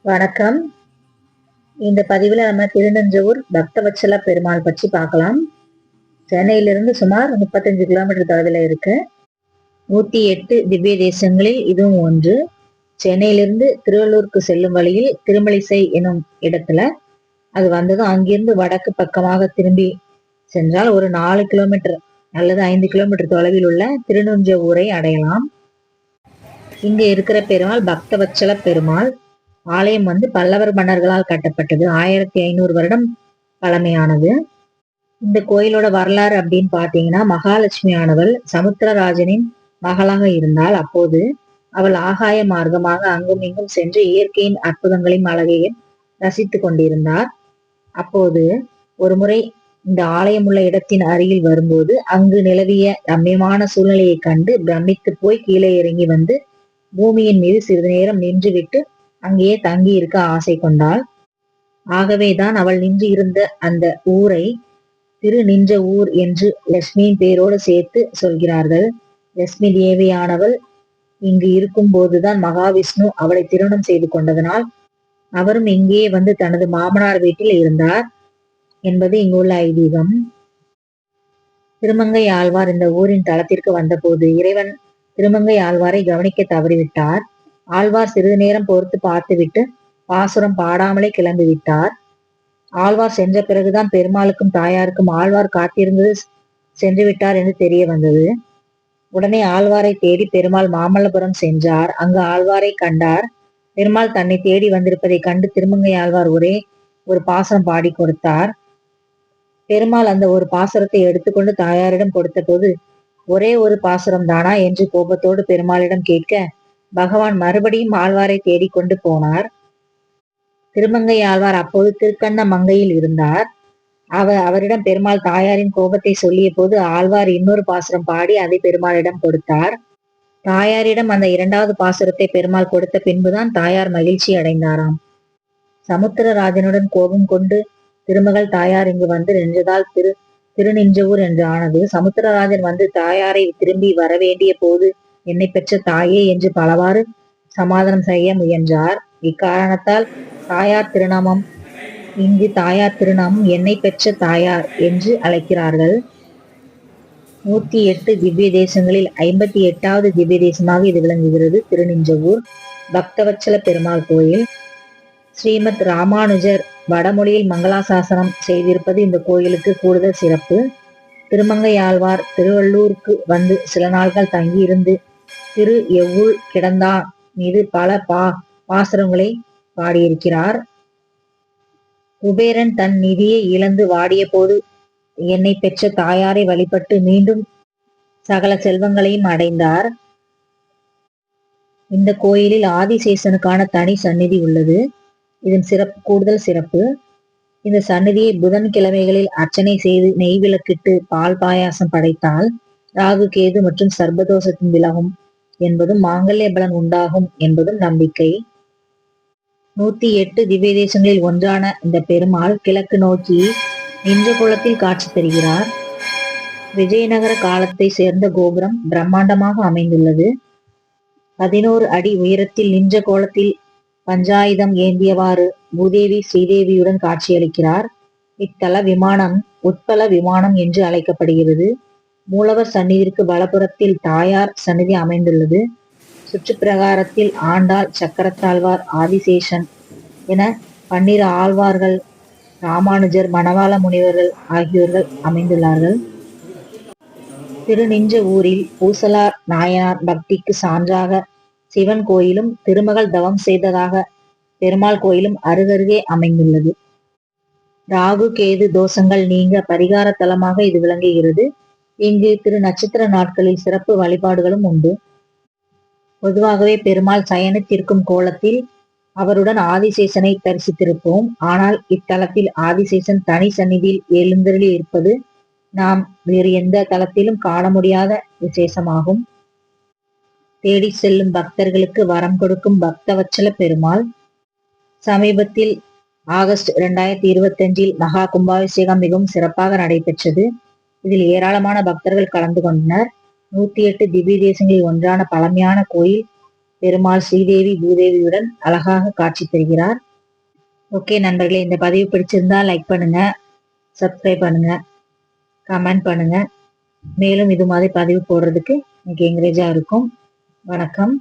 வணக்கம். இந்த பதிவுல நம்ம திருநெஞ்சவூர் பக்தவத்சல பெருமாள் பற்றி பார்க்கலாம். சென்னையிலிருந்து சுமார் 35 கிலோமீட்டர் தொலைவில் இருக்கு. 108 திவ்ய தேசங்களில் இதுவும் ஒன்று. சென்னையிலிருந்து திருவள்ளூருக்கு செல்லும் வழியில் திருமலிசை எனும் இடத்துல அது வந்ததும் அங்கிருந்து வடக்கு பக்கமாக திரும்பி சென்றால் ஒரு 4 கிலோமீட்டர் அல்லது 5 கிலோமீட்டர் தொலைவில் உள்ள திருநெஞ்சவூரை அடையலாம். இங்க இருக்கிற பெருமாள் பக்தவத்சல பெருமாள். ஆலயம் பல்லவர் மன்னர்களால் கட்டப்பட்டது. 1500 வருடம் பழமையானது. இந்த கோயிலோட வரலாறு அப்படின்னு பாத்தீங்கன்னா, மகாலட்சுமி ஆனவள் சமுத்திரராஜனின் மகளாக இருந்தால் அப்போது அவள் ஆகாய மார்க்கமாக அங்கும் இங்கும் சென்று இயற்கையின் அற்புதங்களையும் அழகையும் ரசித்து கொண்டிருந்தார். அப்போது ஒரு முறை இந்த ஆலயம் உள்ள இடத்தின் அருகில் வரும்போது அங்கு நிலவிய ரம்யமான சூழ்நிலையை கண்டு பிரமித்து போய் கீழே இறங்கி வந்து பூமியின் மீது சிறிது நேரம் நின்றுவிட்டு அங்கேயே தங்கி இருக்க ஆசை கொண்டாள். ஆகவேதான் அவள் நின்று இருந்த அந்த ஊரை திருநின்ற ஊர் என்று லட்சுமியின் பேரோடு சேர்த்து சொல்கிறார்கள். லட்சுமி தேவியானவள் இங்கு இருக்கும் போதுதான் மகாவிஷ்ணு அவளை திருமணம் செய்து கொண்டதனால் அவரும் இங்கே வந்து தனது மாமனார் வீட்டில் இருந்தார் என்பது இங்குள்ள ஐதீகம். திருமங்கை ஆழ்வார் இந்த ஊரின் தளத்திற்கு வந்தபோது இறைவன் திருமங்கை ஆழ்வாரை கவனிக்க தவறிவிட்டார். ஆழ்வார் சிறிது நேரம் பொறுத்து பார்த்துவிட்டு பாசுரம் பாடாமலே கிளம்பி விட்டார். ஆழ்வார் சென்ற பிறகுதான் பெருமாளுக்கும் தாயாருக்கும் ஆழ்வார் காத்திருந்தது சென்று விட்டார் என்று தெரிய வந்தது. உடனே ஆழ்வாரை தேடி பெருமாள் மாமல்லபுரம் சென்றார். அங்கு ஆழ்வாரை கண்டார். பெருமாள் தன்னை தேடி வந்திருப்பதை கண்டு திருமங்கை ஆழ்வார் ஒரே ஒரு பாசுரம் பாடி கொடுத்தார். பெருமாள் அந்த ஒரு பாசுரத்தை எடுத்துக்கொண்டு தாயாரிடம் கொடுத்த போது ஒரே ஒரு பாசுரம் தானா என்று கோபத்தோடு பெருமாளிடம் கேட்க பகவான் மறுபடியும் ஆழ்வாரை தேடிக்கொண்டு போனார். திருமங்கை ஆழ்வார் அப்போது திருக்கண்ண மங்கையில் இருந்தார். அவரிடம் பெருமாள் தாயாரின் கோபத்தை சொல்லிய போது ஆழ்வார் இன்னொரு பாசுரம் பாடி அதை பெருமாளிடம் கொடுத்தார். தாயாரிடம் அந்த 2வது பாசுரத்தை பெருமாள் கொடுத்த பின்புதான் தாயார் மகிழ்ச்சி அடைந்தாராம். சமுத்திரராஜனுடன் கோபம் கொண்டு திருமகள் தாயார் இங்கு வந்து நின்றதால் திருநின்றவூர் என்று ஆனது. சமுத்திரராஜன் வந்து தாயாரை திரும்பி வரவேண்டிய போது என்னை பெற்ற தாயே என்று பலவாறு சமாதானம் செய்ய முயன்றார். இக்காரணத்தால் தாயார் திருநாமம் என்னை பெற்ற தாயார் என்று அழைக்கிறார்கள். 108 திவ்ய தேசங்களில் 58வது திவ்ய தேசமாக இது விளங்குகிறது. திருநின்றவூர் பக்தவத்சல பெருமாள் கோயில். ஸ்ரீமத் ராமானுஜர் வடமொழியில் மங்களாசாசனம் செய்திருப்பது இந்த கோயிலுக்கு கூடுதல் சிறப்பு. திருமங்கை ஆழ்வார் திருவள்ளூருக்கு வந்து சில நாட்கள் தங்கியிருந்து திரு எவ்வுள் கிடந்தான் மீது பல பாசுரங்களை பாடியிருக்கிறார். குபேரன் தன் நிதியை இழந்து வாடிய போது என்னை பெற்ற தாயாரை வழிபட்டு மீண்டும் சகல செல்வங்களையும் அடைந்தார். இந்த கோயிலில் ஆதிசேஷனுக்கான தனி சந்நிதி உள்ளது. இதன் கூடுதல் சிறப்பு, இந்த சந்நிதியை புதன்கிழமைகளில் அர்ச்சனை செய்து நெய் விளக்கிட்டு பால் பாயாசம் படைத்தால் ராகு கேது மற்றும் சர்பதோஷத்தின் விலகும் என்பதும் மாங்கல்ய பலன் உண்டாகும் என்பதும் நம்பிக்கை. 108 திவ்ய தேசங்களில் ஒன்றான இந்த பெருமாள் கிழக்கு நோக்கி நின்ற கோலத்தில் காட்சி தருகிறார். விஜயநகர காலத்தை சேர்ந்த கோபுரம் பிரம்மாண்டமாக அமைந்துள்ளது. 11 அடி உயரத்தில் நின்ற கோலத்தில் பஞ்சாயுதம் ஏந்தியவாறு பூதேவி ஸ்ரீதேவியுடன் காட்சியளிக்கிறார். இத்தல விமானம் உட்பல விமானம் என்று அழைக்கப்படுகிறது. மூலவர் சந்நிதிக்கு வலப்புறத்தில் தாயார் சந்நிதி அமைந்துள்ளது. சுற்றுப்பிரகாரத்தில் ஆண்டாள், சக்கரத்தாழ்வார், ஆதிசேஷன் என 12 ஆழ்வார்கள், ராமானுஜர், மணவாள முனிவர்கள் ஆகியோர்கள் அமைந்துள்ளார்கள். திருநின்ற ஊரில் பூசலார் நாயனார் பக்திக்கு சான்றாக சிவன் கோயிலும் திருமகள் தவம் செய்ததாக பெருமாள் கோயிலும் அருகருகே அமைந்துள்ளது. ராகு கேது தோஷங்கள் நீங்க பரிகார தலமாக இது விளங்குகிறது. இங்கு திரு நட்சத்திர நாட்களில் சிறப்பு வழிபாடுகளும் உண்டு. பொதுவாகவே பெருமாள் சயனித்திருக்கும் கோலத்தில் அவருடன் ஆதிசேஷனை தரிசித்திருப்போம். ஆனால் இத்தலத்தில் ஆதிசேஷன் தனி சந்நிதியில் எழுந்தருளி இருப்பது நாம் வேறு எந்த தலத்திலும் காண முடியாத விசேஷமாகும். தேடி செல்லும் பக்தர்களுக்கு வரம் கொடுக்கும் பக்தவத்சல பெருமாள். சமீபத்தில் ஆகஸ்ட் 2025 மகா கும்பாபிஷேகம் மிகவும் சிறப்பாக நடைபெற்றது. இதில் ஏராளமான பக்தர்கள் கலந்து கொண்டனர். 108 திவ்ய தேசங்களில் ஒன்றான பழமையான கோயில் பெருமாள் ஸ்ரீதேவி பூதேவியுடன் அழகாக காட்சி தருகிறார். ஓகே நண்பர்களே, இந்த பதிவு பிடிச்சிருந்தா லைக் பண்ணுங்க, சப்ஸ்கிரைப் பண்ணுங்க, கமெண்ட் பண்ணுங்க. மேலும் இது மாதிரி பதிவு போடுறதுக்கு எனக்கு என்கரேஜா இருக்கும். வணக்கம்.